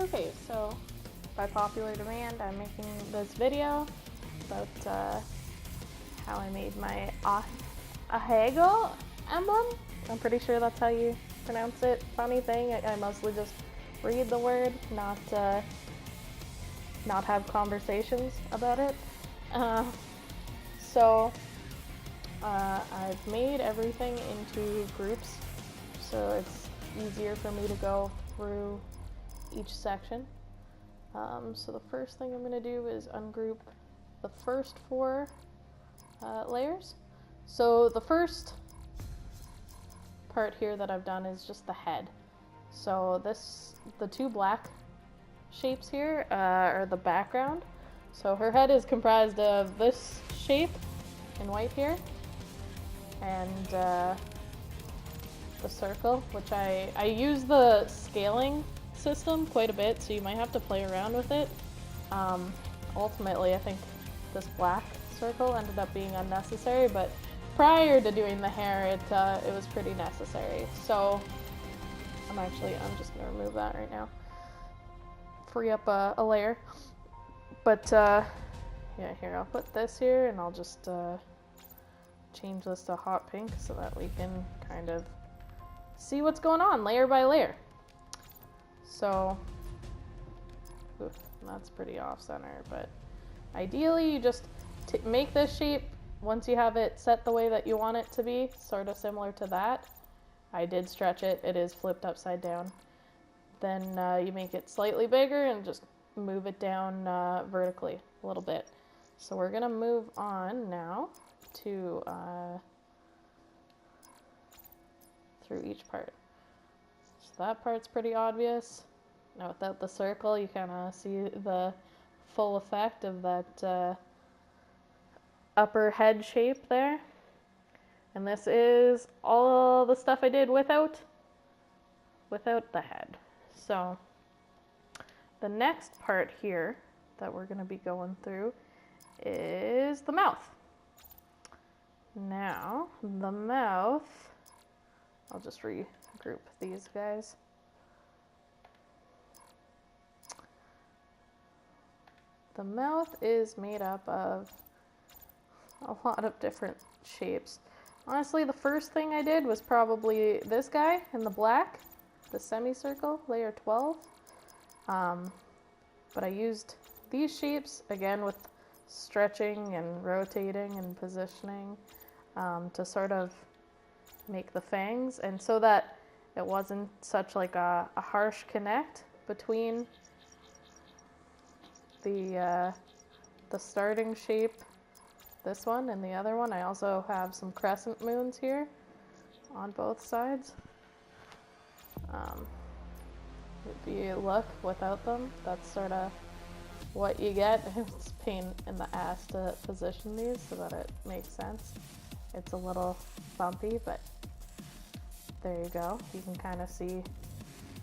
Okay, so by popular demand, I'm making this video about how I made my Ahegao Emblem. I'm pretty sure that's how you pronounce it. Funny thing, I mostly just read the word, not have conversations about it. I've made everything into groups, so it's easier for me to go through each section. So the first thing I'm going to do is ungroup the first four layers. So the first part here that I've done is just the head. So the two black shapes here are the background. So her head is comprised of this shape in white here, and the circle, which I use the scaling system quite a bit, so you might have to play around with it. Ultimately, I think this black circle ended up being unnecessary, but prior to doing the hair, it was pretty necessary. So I'm just gonna remove that right now, free up a layer. But yeah, here, I'll put this here, and I'll just change this to hot pink so that we can kind of see what's going on layer by layer. So, oof, that's pretty off center, but ideally you just make this shape once you have it set the way that you want it to be, sort of similar to that. I did stretch it, it is flipped upside down. Then you make it slightly bigger and just move it down vertically a little bit. So we're gonna move on now to through each part. So that part's pretty obvious. Now without the circle, you kind of see the full effect of that upper head shape there. And this is all the stuff I did without the head. So the next part here that we're going to be going through is the mouth. Now, the mouth, I'll just regroup these guys. The mouth is made up of a lot of different shapes. Honestly, the first thing I did was probably this guy in the black, the semicircle, layer 12. But I used these shapes, again, with stretching and rotating and positioning to sort of make the fangs, and so that it wasn't such like a harsh connect between the starting shape, this one, and the other one. I also have some crescent moons here on both sides. If you look without them, that's sort of what you get. It's a pain in the ass to position these so that it makes sense. It's a little bumpy, but there you go. You can kind of see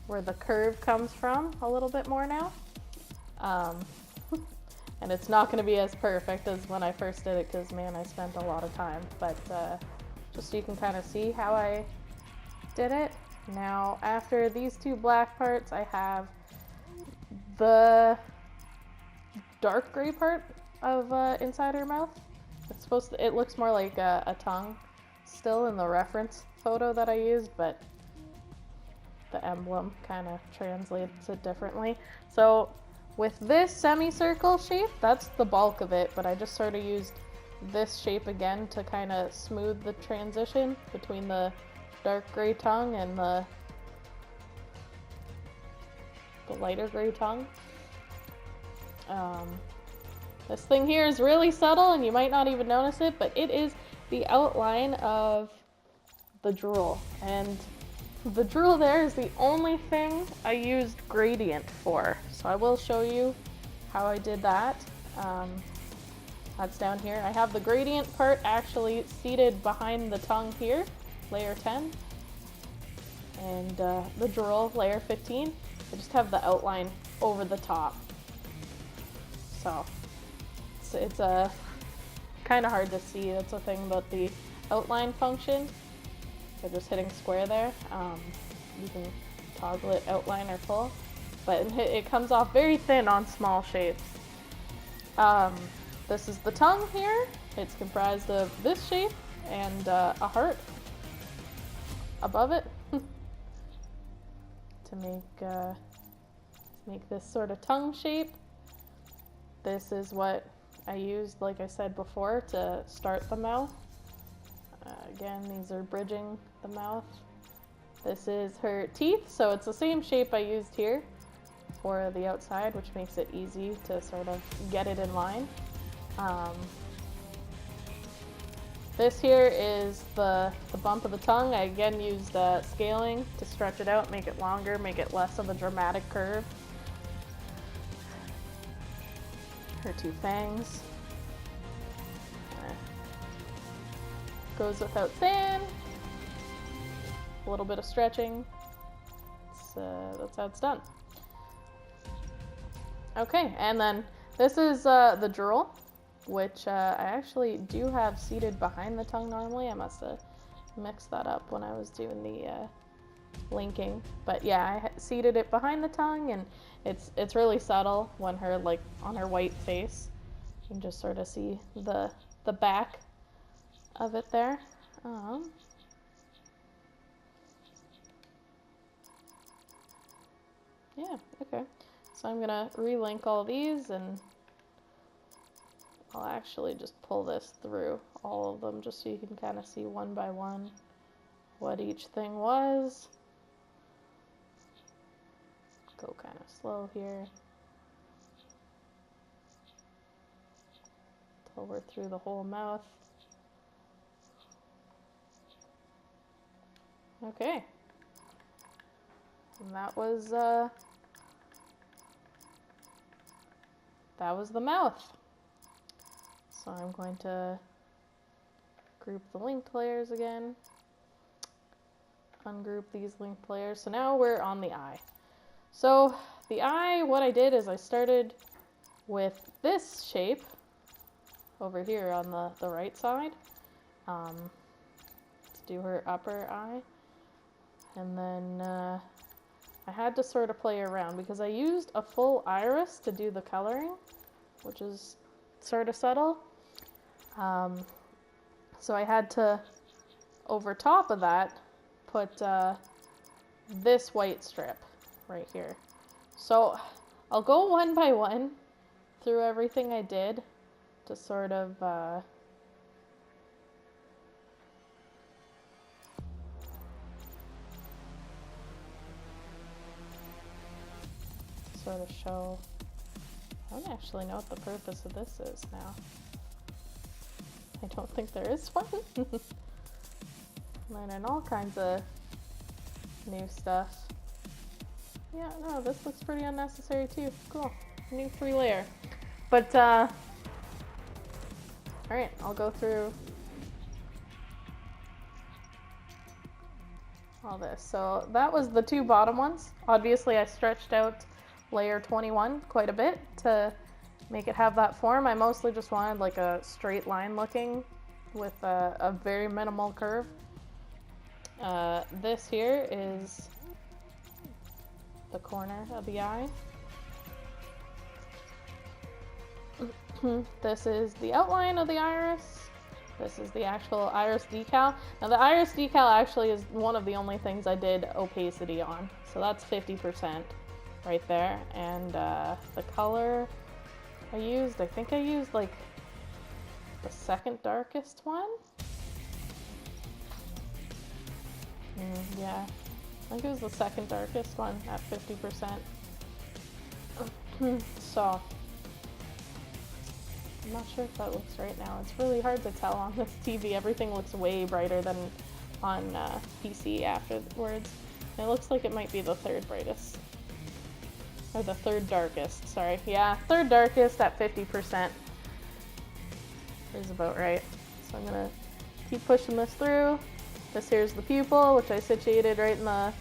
where the curve comes from a little bit more now. And it's not going to be as perfect as when I first did it, because man, I spent a lot of time, but just so you can kind of see how I did it. Now, after these two black parts, I have the dark gray part of inside her mouth. It looks more like a tongue still in the reference photo that I used, but the emblem kind of translates it differently. So with this semicircle shape, that's the bulk of it, but I just sort of used this shape again to kind of smooth the transition between the dark gray tongue and the lighter gray tongue. This thing here is really subtle and you might not even notice it, but it is the outline of the drool. And the drool there is the only thing I used gradient for. So I will show you how I did that. That's down here. I have the gradient part actually seated behind the tongue here, layer 10. And the drool, layer 15. I just have the outline over the top. So it's kind of hard to see. That's the thing about the outline function. So just hitting square there. You can toggle it outline or full. but it comes off very thin on small shapes. This is the tongue here. It's comprised of this shape and a heart above it to make this sort of tongue shape. This is what I used, like I said before, to start the mouth. Again, these are bridging the mouth. This is her teeth, so it's the same shape I used here for the outside, which makes it easy to sort of get it in line. This here is the bump of the tongue. I again used scaling to stretch it out, make it longer, make it less of a dramatic curve. Her two fangs. Goes without saying. A little bit of stretching. That's how it's done. Okay, and then this is the drool, which I actually do have seated behind the tongue normally. I must have mixed that up when I was doing the linking. But yeah, I seated it behind the tongue, and it's really subtle when her, like, on her white face. You can just sort of see the back of it there. Yeah, okay. So I'm gonna relink all these, and I'll actually just pull this through all of them just so you can kind of see one by one what each thing was. Go kind of slow here till we're through the whole mouth. Okay. And that was the mouth. So I'm going to group the linked layers again. Ungroup these linked layers. So now we're on the eye. So the eye, what I did is I started with this shape over here on the right side to do her upper eye. And then I had to sort of play around because I used a full iris to do the coloring, which is sort of subtle. So I had to, over top of that, put this white strip right here. So I'll go one by one through everything I did to sort of show. I don't actually know what the purpose of this is now. I don't think there is one. Learning all kinds of new stuff. Yeah, no, this looks pretty unnecessary too. Cool. New 3-layer. But, alright, I'll go through all this. So that was the two bottom ones. Obviously, I stretched out layer 21 quite a bit to make it have that form. I mostly just wanted like a straight line looking with a very minimal curve. This here is the corner of the eye. This is the outline of the iris. This is the actual iris decal. Now the iris decal actually is one of the only things I did opacity on. So that's 50% right there. And the color I think I used like the second darkest one. Yeah, I think it was the second darkest one at 50%. So I'm not sure if that looks right now. It's really hard to tell on this TV. Everything looks way brighter than on PC afterwards. It looks like it might be the third brightest. Or the third darkest, sorry. Yeah, third darkest at 50% is about right. So I'm gonna keep pushing this through. This here's the pupil, which I situated right in the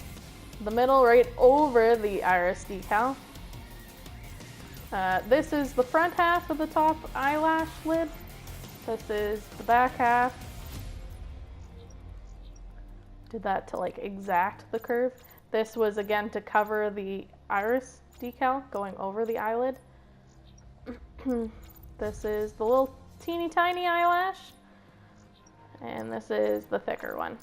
middle, right over the iris decal. This is the front half of the top eyelash lid. This is the back half. Did that to like exact the curve. This was again to cover the iris decal going over the eyelid. This is the little teeny tiny eyelash. And this is the thicker one.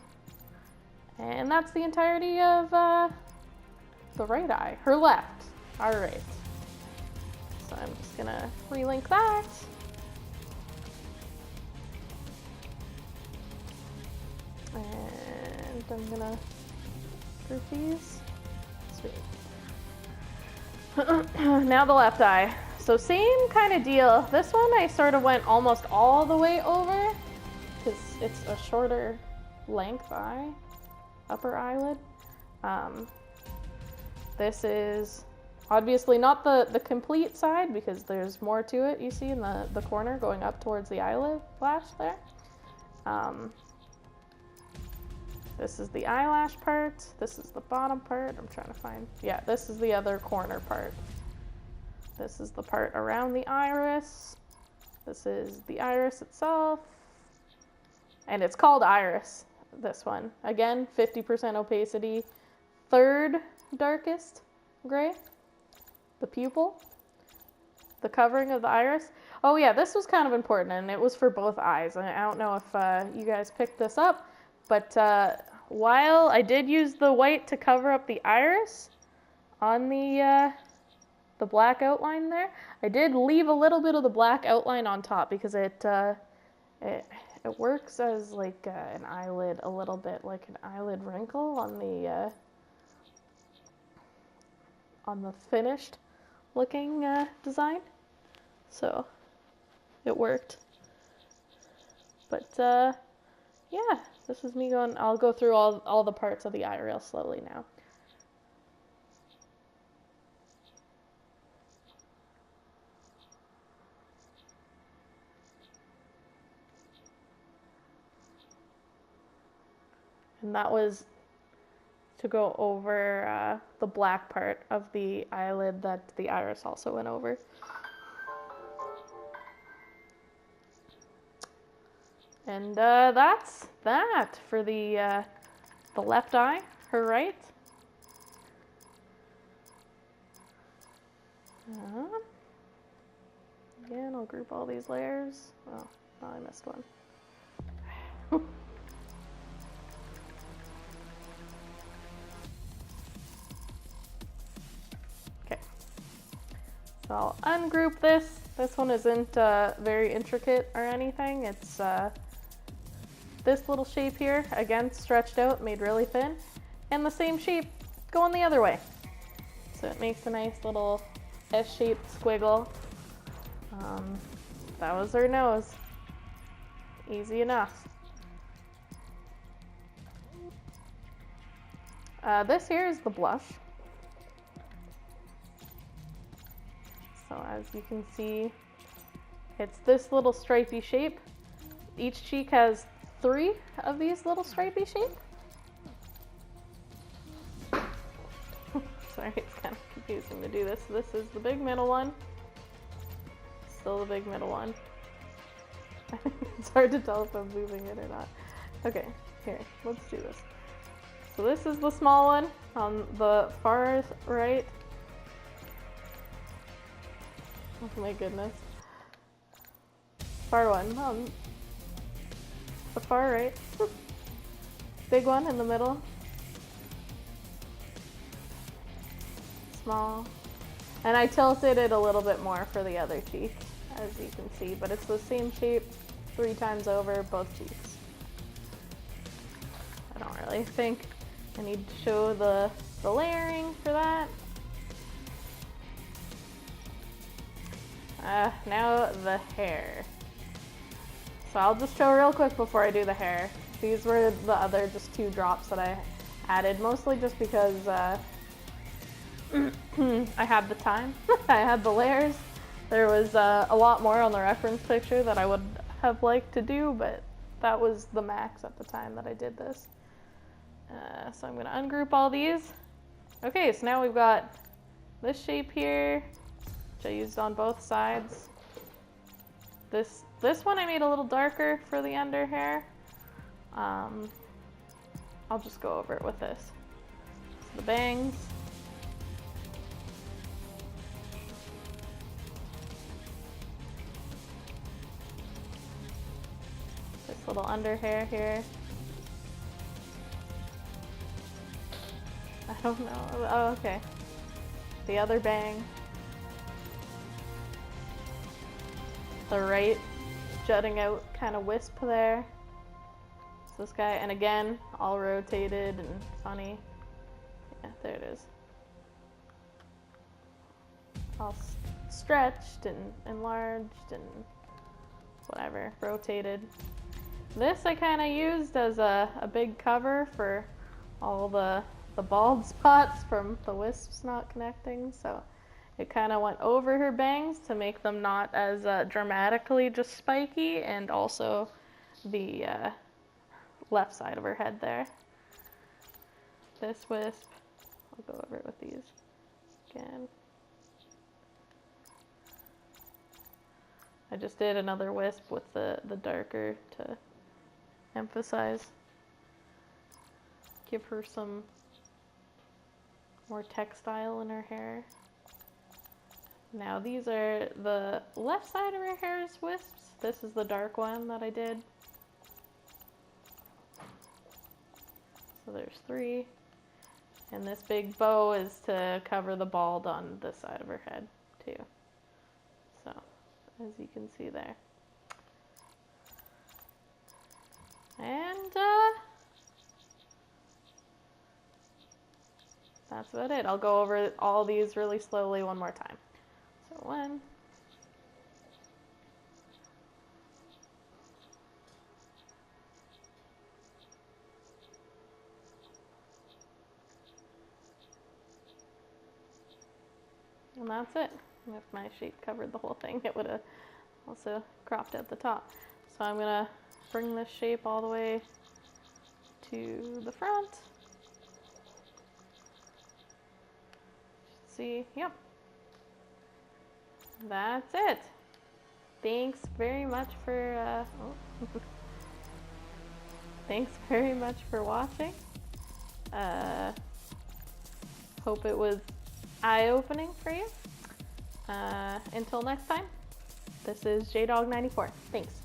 And that's the entirety of the right eye. Her left. All right. So I'm just gonna relink that. And I'm gonna group these. Sweet. Now the left eye. So same kind of deal. This one I sort of went almost all the way over because it's a shorter length eye, upper eyelid. This is obviously not the complete side because there's more to it, you see in the corner going up towards the eyelid lash there. This is the eyelash part. This is the bottom part. I'm trying to find, yeah, this is the other corner part. This is the part around the iris. This is the iris itself. And it's called iris, this one. Again, 50% opacity. Third darkest gray, the pupil, the covering of the iris. Oh yeah, this was kind of important, and it was for both eyes. And I don't know if you guys picked this up, but while I did use the white to cover up the iris on the black outline there, I did leave a little bit of the black outline on top because it works as like an eyelid, a little bit like an eyelid wrinkle on the finished looking design. So it worked. But yeah, this is me going, I'll go through all the parts of the eye real slowly now. And that was to go over the black part of the eyelid that the iris also went over. And that's that for the left eye, her right. Again, I'll group all these layers. Oh, I missed one. Okay. So I'll ungroup this. This one isn't very intricate or anything. It's this little shape here, again, stretched out, made really thin, and the same shape going the other way. So it makes a nice little S-shaped squiggle. That was her nose. Easy enough. This here is the blush. So as you can see, it's this little stripy shape. Each cheek has 3 of these little stripy shape. Sorry, it's kind of confusing to do this. This is the big middle one. Still the big middle one. It's hard to tell if I'm moving it or not. Okay, here, let's do this. So this is the small one on the far right. Oh my goodness. Far one on the far right. Big one in the middle. Small. And I tilted it a little bit more for the other cheek, as you can see, but it's the same shape 3 times over, both cheeks. I don't really think I need to show the layering for that. Now the hair. So I'll just show real quick before I do the hair. These were the other just 2 drops that I added, mostly just because I had the time. I had the layers. There was a lot more on the reference picture that I would have liked to do, but that was the max at the time that I did this. So I'm gonna ungroup all these. Okay, so now we've got this shape here, which I used on both sides. This one I made a little darker for the under hair. I'll just go over it with this. So the bangs. This little under hair here. I don't know. Oh, okay. The other bang. The right jutting out kind of wisp there. So this guy, and again, all rotated and funny. Yeah, there it is. All stretched and enlarged and whatever, rotated. This I kind of used as a big cover for all the bald spots from the wisps not connecting, so it kind of went over her bangs to make them not as dramatically just spiky, and also the left side of her head there. This wisp, I'll go over it with these again. I just did another wisp with the darker to emphasize, give her some more textile in her hair. Now these are the left side of her hair's wisps. This is the dark one that I did. So there's 3. And this big bow is to cover the bald on this side of her head too. So, as you can see there. And that's about it. I'll go over all these really slowly one more time. So 1. And that's it. If my shape covered the whole thing, it would have also cropped out the top. So I'm gonna bring this shape all the way to the front. See, yep. That's it. Thanks very much for thanks very much for watching. Hope it was eye-opening for you. Until next time, this is JDog94. Thanks.